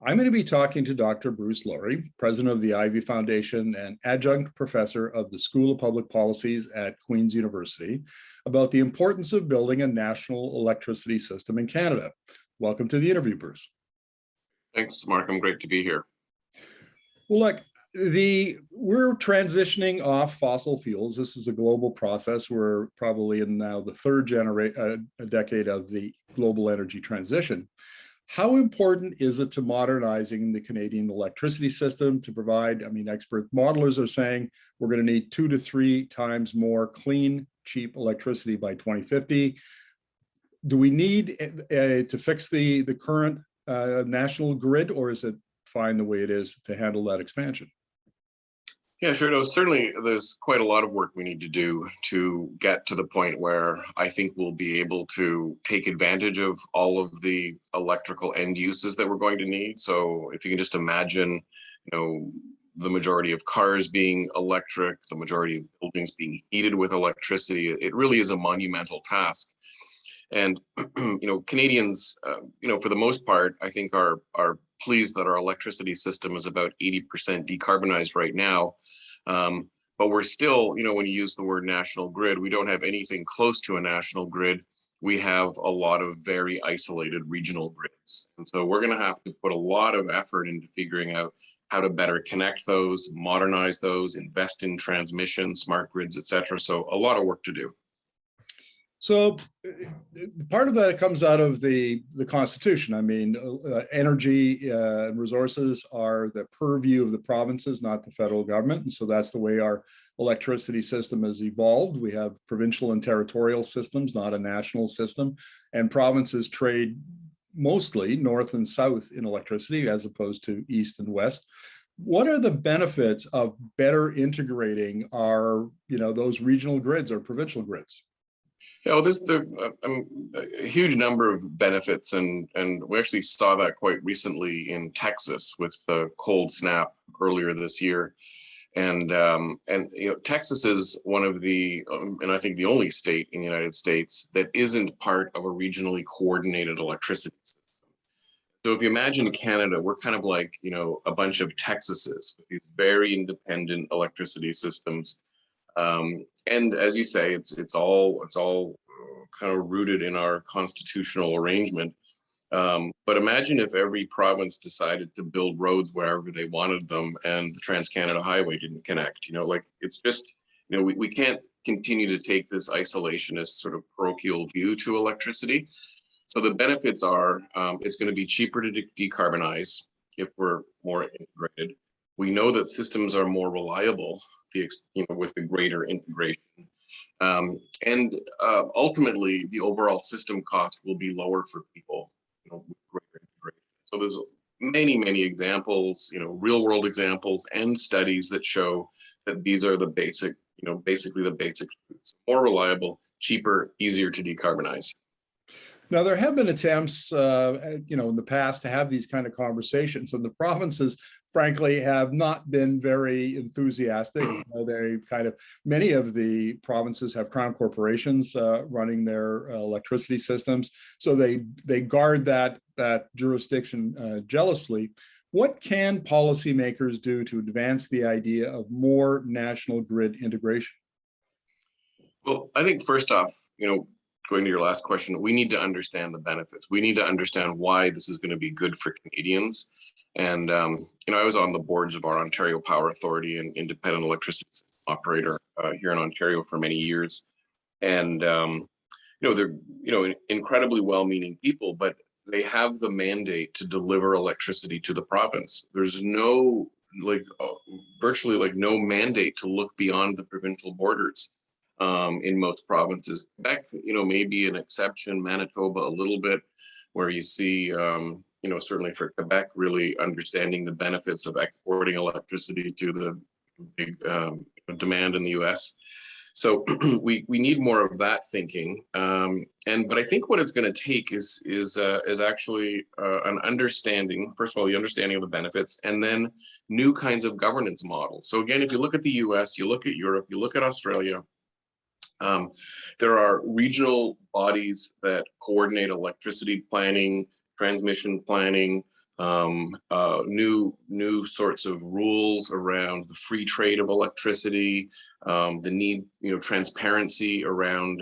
I'm going to be talking to Dr. Bruce Lourie, president of the Ivey Foundation and adjunct professor of the School of Public Policies at Queen's University, about the importance of building a national electricity system in Canada. Welcome to the interview, Bruce. Thanks, Markham. Great to be here. Well, look, we're transitioning off fossil fuels. This is a global process. We're probably in now the third decade of the global energy transition. How important is it to modernizing the Canadian electricity system to provide, expert modelers are saying we're going to need 2 to 3 times more clean, cheap electricity by 2050. Do we need to fix the current national grid, or is it fine the way it is to handle that expansion? Yeah, sure. No, certainly there's quite a lot of work we need to do to get to the point where I think we'll be able to take advantage of all of the electrical end uses that we're going to need. So if you can just imagine, the majority of cars being electric, the majority of buildings being heated with electricity, it really is a monumental task. And, Canadians, for the most part, I think are pleased that our electricity system is about 80% decarbonized right now. But we're still, when you use the word national grid, we don't have anything close to a national grid. We have a lot of very isolated regional grids. And so we're going to have to put a lot of effort into figuring out how to better connect those, modernize those, invest in transmission, smart grids, et cetera. So a lot of work to do. So part of that comes out of the Constitution. Energy and resources are the purview of the provinces, not the federal government. And so that's the way our electricity system has evolved. We have provincial and territorial systems, not a national system. And provinces trade mostly north and south in electricity as opposed to east and west. What are the benefits of better integrating our, those regional grids or provincial grids? There's a huge number of benefits, and we actually saw that quite recently in Texas with the cold snap earlier this year. And Texas is one of the, and I think the only state in the United States that isn't part of a regionally coordinated electricity system. So if you imagine Canada, we're kind of like, a bunch of Texases with these very independent electricity systems. And as you say, it's all kind of rooted in our constitutional arrangement. But imagine if every province decided to build roads wherever they wanted them, and the Trans-Canada Highway didn't connect. It's just, we can't continue to take this isolationist sort of parochial view to electricity. So the benefits are, it's going to be cheaper to decarbonize if we're more integrated. We know that systems are more reliable, with the greater integration. And ultimately, the overall system cost will be lower for people, with greater integration. So there's many examples, real world examples and studies that show that these are the basic, basically the basic truths. More reliable, cheaper, easier to decarbonize. Now, there have been attempts, in the past to have these kind of conversations, and the provinces, frankly, have not been very enthusiastic. Many of the provinces have crown corporations running their electricity systems, so they guard that jurisdiction jealously. What can policymakers do to advance the idea of more national grid integration? Well, I think first off, going to your last question, we need to understand the benefits. We need to understand why this is going to be good for Canadians. And, I was on the boards of our Ontario Power Authority, an independent electricity operator here in Ontario for many years. And, they're, incredibly well-meaning people, but they have the mandate to deliver electricity to the province. There's no, virtually no mandate to look beyond the provincial borders. In most provinces. Quebec, may be an exception, Manitoba a little bit, where you see, certainly for Quebec, really understanding the benefits of exporting electricity to the big demand in the US. So we need more of that thinking. But I think what it's going to take is actually an understanding, first of all, the understanding of the benefits, and then new kinds of governance models. So again, if you look at the US, you look at Europe, you look at Australia, there are regional bodies that coordinate electricity planning, transmission planning, new sorts of rules around the free trade of electricity, the need, transparency around,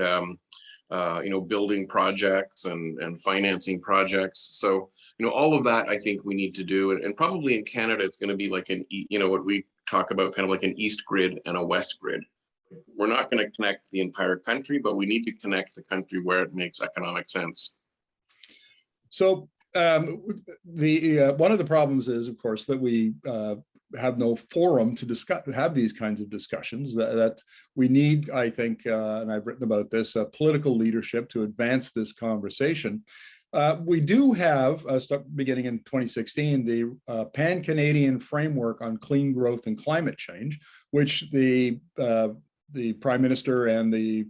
building projects and financing projects. So, all of that I think we need to do. And probably in Canada, it's going to be like what we talk about, kind of like an East grid and a West grid. We're not going to connect the entire country, but we need to connect the country where it makes economic sense. So one of the problems is, of course, that we have no forum to have these kinds of discussions. That we need, I think, and I've written about this, political leadership to advance this conversation. We do have, beginning in 2016, the PanCanadian Framework on Clean Growth and Climate Change, which the Prime Minister and the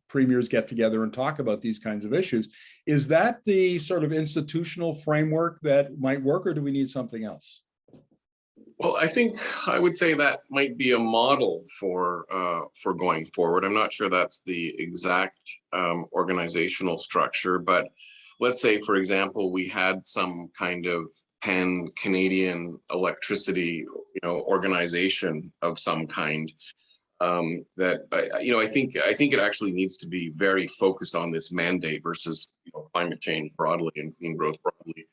premiers get together and talk about these kinds of issues. Is that the sort of institutional framework that might work, or do we need something else? Well, I think I would say that might be a model for going forward. I'm not sure that's the exact organizational structure, but let's say, for example, we had some kind of pan-Canadian electricity, organization of some kind. I think it actually needs to be very focused on this mandate versus climate change broadly and clean growth broadly.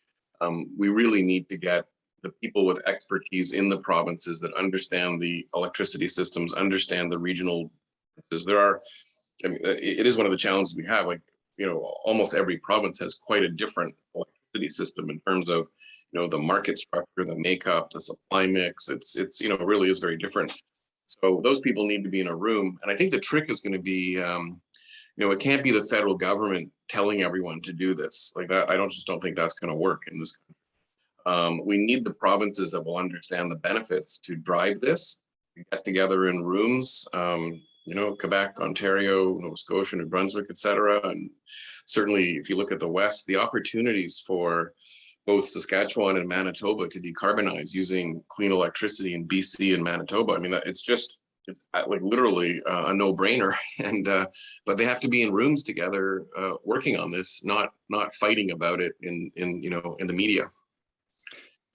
We really need to get the people with expertise in the provinces that understand the electricity systems, understand the regional differences. It is one of the challenges we have. Almost every province has quite a different electricity system in terms of the market structure, the makeup, the supply mix. It's really is very different. So those people need to be in a room. And I think the trick is going to be, it can't be the federal government telling everyone to do this. Like that, I just don't think that's going to work in this country. We need the provinces that will understand the benefits to drive this, get together in rooms, Quebec, Ontario, Nova Scotia, New Brunswick, et cetera. And certainly if you look at the West, the opportunities for both Saskatchewan and Manitoba to decarbonize using clean electricity in BC and Manitoba. I mean, it's like literally a no-brainer. And but they have to be in rooms together, working on this, not fighting about it in the media.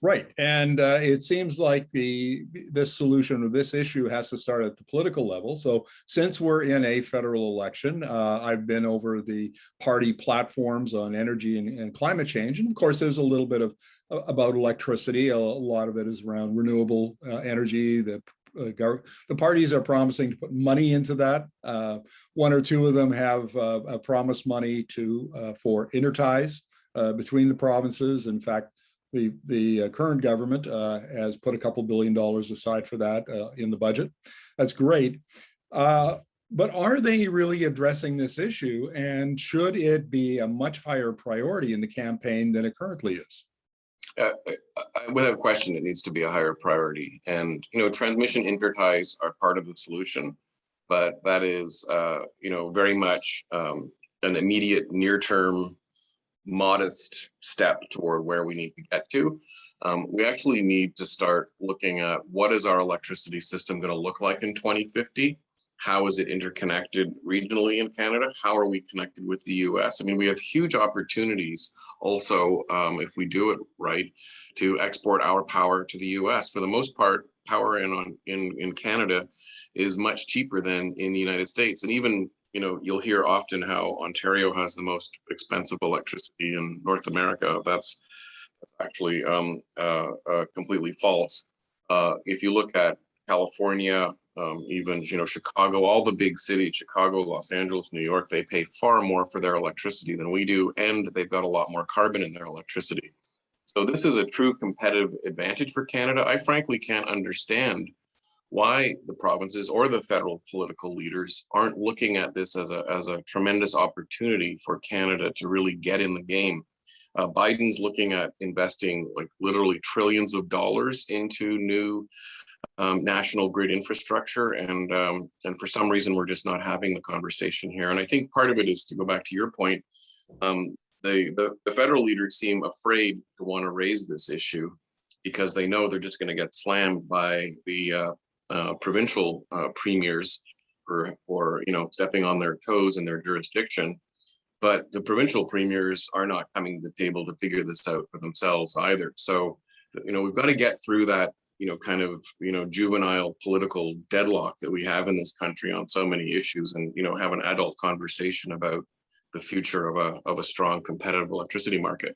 Right, and it seems like this solution or this issue has to start at the political level. So since we're in a federal election, I've been over the party platforms on energy and climate change, and of course there's a little bit about electricity. A lot of it is around renewable energy. The parties are promising to put money into that. One or two of them have promised money for interties between the provinces. In fact, the current government has put a couple $2 billion aside for that in the budget. That's great. But are they really addressing this issue? And should it be a much higher priority in the campaign than it currently is? Without question, it needs to be a higher priority. And, transmission interties are part of the solution, but that is, very much an immediate near-term modest step toward where we need to get to. We actually need to start looking at what is our electricity system going to look like in 2050? How is it interconnected regionally in Canada? How are we connected with the US? I mean, we have huge opportunities also, if we do it right, to export our power to the US. For the most part, power in Canada is much cheaper than in the United States. And even you'll hear often how Ontario has the most expensive electricity in North America. That's actually completely false. If you look at California, even Chicago, all the big cities, Chicago, Los Angeles, New York, they pay far more for their electricity than we do, and they've got a lot more carbon in their electricity. So this is a true competitive advantage for Canada. I frankly can't understand why the provinces or the federal political leaders aren't looking at this as a tremendous opportunity for Canada to really get in the game. Biden's looking at investing like literally trillions of dollars into new national grid infrastructure, and for some reason we're just not having the conversation here. And I think part of it is, to go back to your point, the federal leaders seem afraid to want to raise this issue because they know they're just going to get slammed by the provincial premiers for stepping on their toes in their jurisdiction. but the provincial premiers are not coming to the table to figure this out for themselves either. So, we've got to get through that, kind of, juvenile political deadlock that we have in this country on so many issues, and, have an adult conversation about the future of a strong competitive electricity market.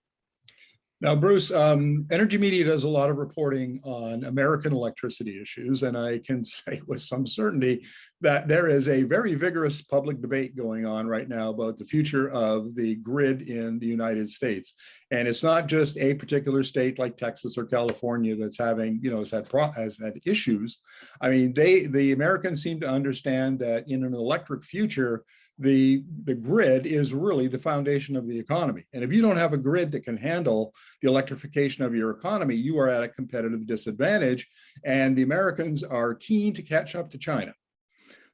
Now, Bruce, Energy Media does a lot of reporting on American electricity issues, and I can say with some certainty that there is a very vigorous public debate going on right now about the future of the grid in the United States. And it's not just a particular state like Texas or California that's having, has had issues. I mean, the Americans seem to understand that in an electric future, the grid is really the foundation of the economy. And if you don't have a grid that can handle the electrification of your economy, you are at a competitive disadvantage. And the Americans are keen to catch up to China.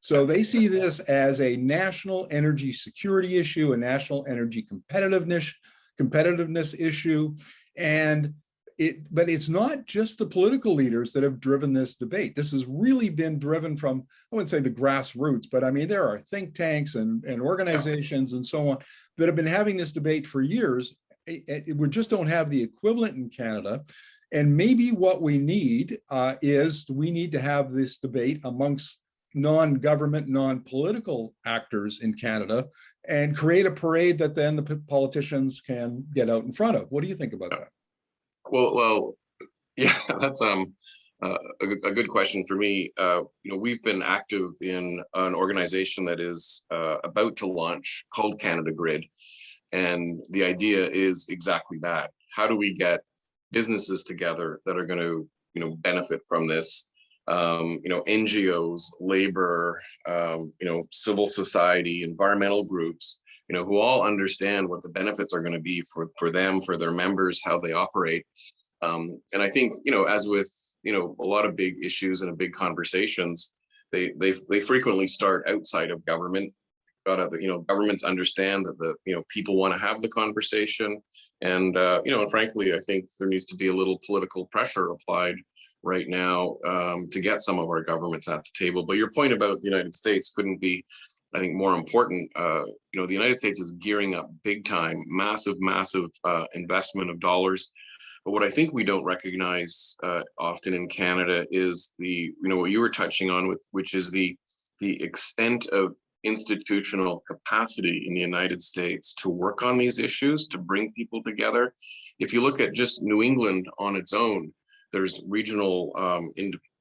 So they see this as a national energy security issue, a national energy competitiveness issue. But it's not just the political leaders that have driven this debate. This has really been driven from, I wouldn't say the grassroots, but I mean, there are think tanks and organizations and so on that have been having this debate for years. We just don't have the equivalent in Canada. And maybe what we need is we need to have this debate amongst non-government, non-political actors in Canada and create a parade that then the politicians can get out in front of. What do you think about that? Well, yeah, that's a good question for me. We've been active in an organization that is about to launch called Canada Grid, and the idea is exactly that. How do we get businesses together that are going to, benefit from this? NGOs, labor, civil society, environmental groups, who all understand what the benefits are going to be for them, for their members, how they operate. And I think, as with, a lot of big issues and big conversations, they frequently start outside of government. Governments understand that people want to have the conversation. And, and frankly, I think there needs to be a little political pressure applied right now to get some of our governments at the table. But your point about the United States couldn't be, I think, more important. The United States is gearing up big time, massive investment of dollars. But what I think we don't recognize often in Canada is what you were touching on, which is the extent of institutional capacity in the United States to work on these issues, to bring people together. If you look at just New England on its own, there's regional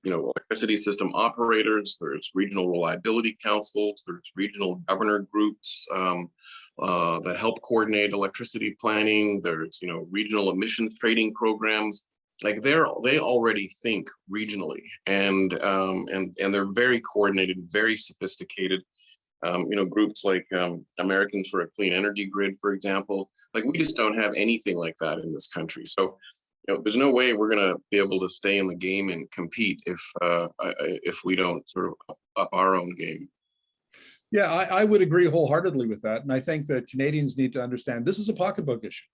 electricity system operators, there's regional reliability councils, there's regional governor groups that help coordinate electricity planning, there's regional emissions trading programs. Like they already think regionally, and they're very coordinated, very sophisticated. Groups like Americans for a Clean Energy Grid, for example. Like we just don't have anything like that in this country. So there's no way we're going to be able to stay in the game and compete if we don't sort of up our own game. Yeah, I would agree wholeheartedly with that. And I think that Canadians need to understand this is a pocketbook issue.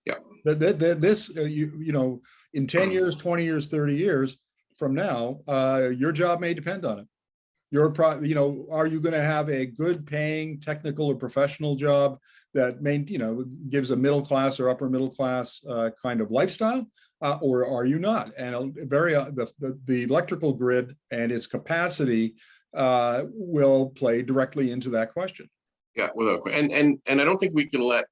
Yeah. This, in 10 years, 20 years, 30 years from now, your job may depend on it. Are you going to have a good paying technical or professional job that gives a middle class or upper middle class kind of lifestyle, or are you not? And the electrical grid and its capacity will play directly into that question. Yeah, and I don't think we can let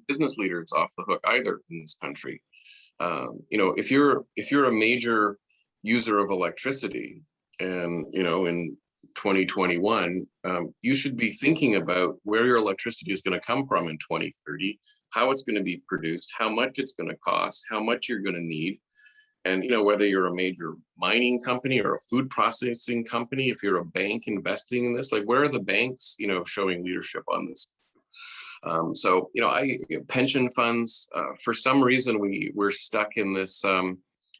business leaders off the hook either in this country. If you're a major user of electricity, and in 2021, you should be thinking about where your electricity is going to come from in 2030, how it's going to be produced, how much it's going to cost, how much you're going to need. And, whether you're a major mining company or a food processing company, if you're a bank investing in this, like where are the banks, showing leadership on this? Pension funds, for some reason, we're stuck in this,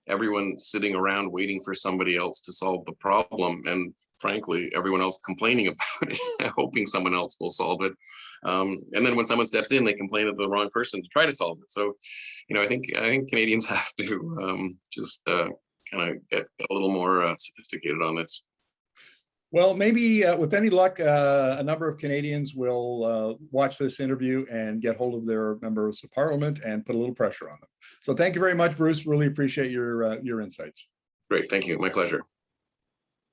everyone sitting around waiting for somebody else to solve the problem. And frankly, everyone else complaining about it, hoping someone else will solve it. And then when someone steps in, they complain of the wrong person to try to solve it. So, I think Canadians have to just kind of get a little more sophisticated on this. Well, maybe with any luck, a number of Canadians will watch this interview and get hold of their members of parliament and put a little pressure on them. So thank you very much, Bruce. Really appreciate your insights. Great. Thank you. My pleasure.